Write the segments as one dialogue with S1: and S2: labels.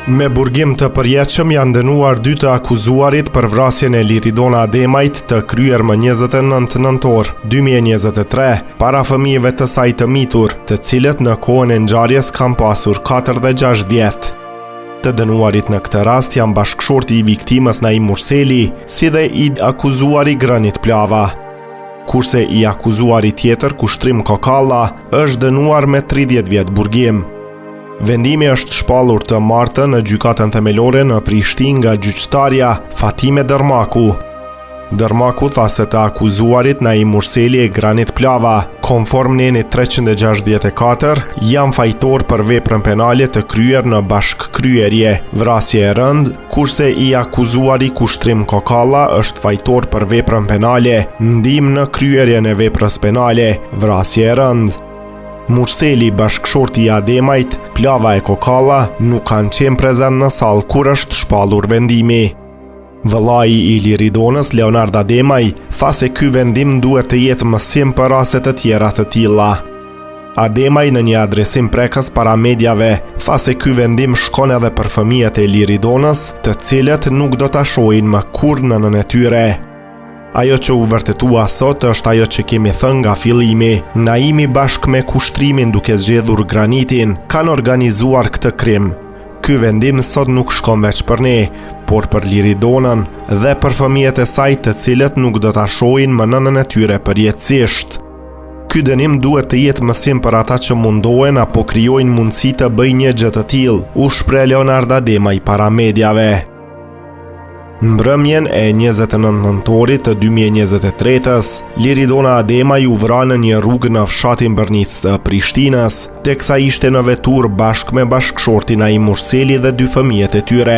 S1: Me burgim të përjetshëm janë dënuar 2 të akuzuarit për vrasjen e Liridona Ademajt të kryer më 29 nëntor 2023 para fëmijëve të saj të mitur, të cilët në kohën e ngjarjes kanë pasur 4 dhe 6 vjet. Të dënuarit në këtë rast janë bashkëshorti i viktimës Naim Murseli, si dhe i akuzuari Granit Plava. Kurse i akuzuari tjetër, Kushtrim Kokalla, është dënuar me 30 vjet burgim. Vendimi është shpallur të martën në gjykatën themelore në Prishtinë nga gjyqtarja Fatime Dërmaku. Dërmaku tha se të akuzuarit Naim Murseli e Granit Plava, konform nenit 364, janë fajtor për veprën penale të kryer në bashkkryerje, vrasje e rënd, kurse i akuzuari Kushtrim Kokalla është fajtor për veprën penale, ndihmë në kryerjen e veprës penale, vrasje e rënd. Murseli, bashkëshorti i Ademajt, Plava e Kokalla nuk kanë qenë prezent në sallë kur është shpallur vendimi. Vëllai i Liridonës, Leonard Ademaj, tha se ky vendim duhet të jetë mësim për raste të tjera të tilla. Ademaj në një adresim prekës para mediave tha se ky vendim shkon edhe për fëmijët e Liridonës, të cilët nuk do ta shohin më kurrë nënën e tyre. Ajo që u vërtetua sot është ajo që kemi thënë nga fillimi. Naimi bashkë me Kushtrimin, duke zgjedhur Granitin, kanë organizuar këtë krim. Ky vendim sot nuk shkon veç për ne, por për Liridonën dhe për fëmijët e saj, të cilët nuk do ta shohin më nënën e tyre përjetësisht. Ky dënim duhet të jetë mësim për ata që mundohen apo krijojnë mundësi të bëjnë një gjë të tillë, u shpreh Leonard Ademaj para mediave. Mbrëmjen e 29 nëntorit të 2023-s, Liridona Ademaj u vra në një rrugë në fshatin Bërnicë të Prishtinës, teksa ishte në vetur bashkë me bashkëshortin Naim Murseli dhe 2 fëmijët e tyre.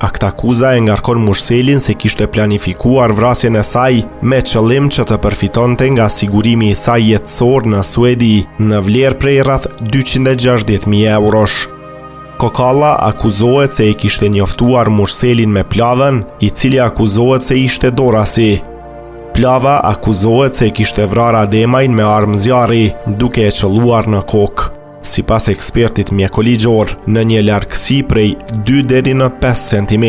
S1: Aktakuza e ngarkon Murselin se kishte planifikuar vrasjen e saj me qëllim që të përfitonte nga sigurimi i saj jetësor në Suedi, në vlerë prej rreth 260.000 eurosh. Kokalla akuzohet se i kishte njoftuar Murselin me Plavën, i cili akuzohet se ishte dorasi. Plava akuzohet se i kishte vrarë Ademajin me armë zjarri, duke e qelluar në kokë. Sipas ekspertit mjekoligjor, në një largësi prej 2 deri në 5 cm.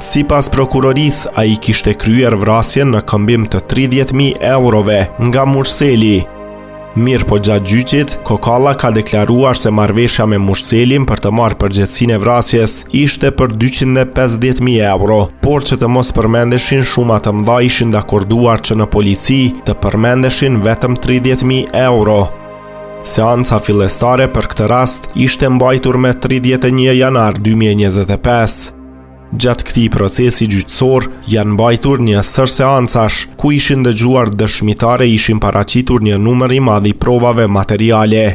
S1: Sipas prokurorisë, ai kishte kryer vrasjen në këmbim të 30.000 eurove nga Murseli. Mirë po gjatë gjyqit, Kokalla ka deklaruar se marrëveshja me Murselin për të marrë përgjegjësinë e vrasjes ishte për 250.000 euro, por që të mos përmendeshin shuma të mëdha ishin dakorduar që në polici të përmendeshin vetëm 30.000 euro. Seanca fillestare për këtë rast ishte mbajtur me 31 janar 2025. Gjatë këtij procesi gjyqësor janë mbajtur një sër seancash ku ishin dëgjuar dëshmitare, ishin paraqitur një numër i madh i provave materiale.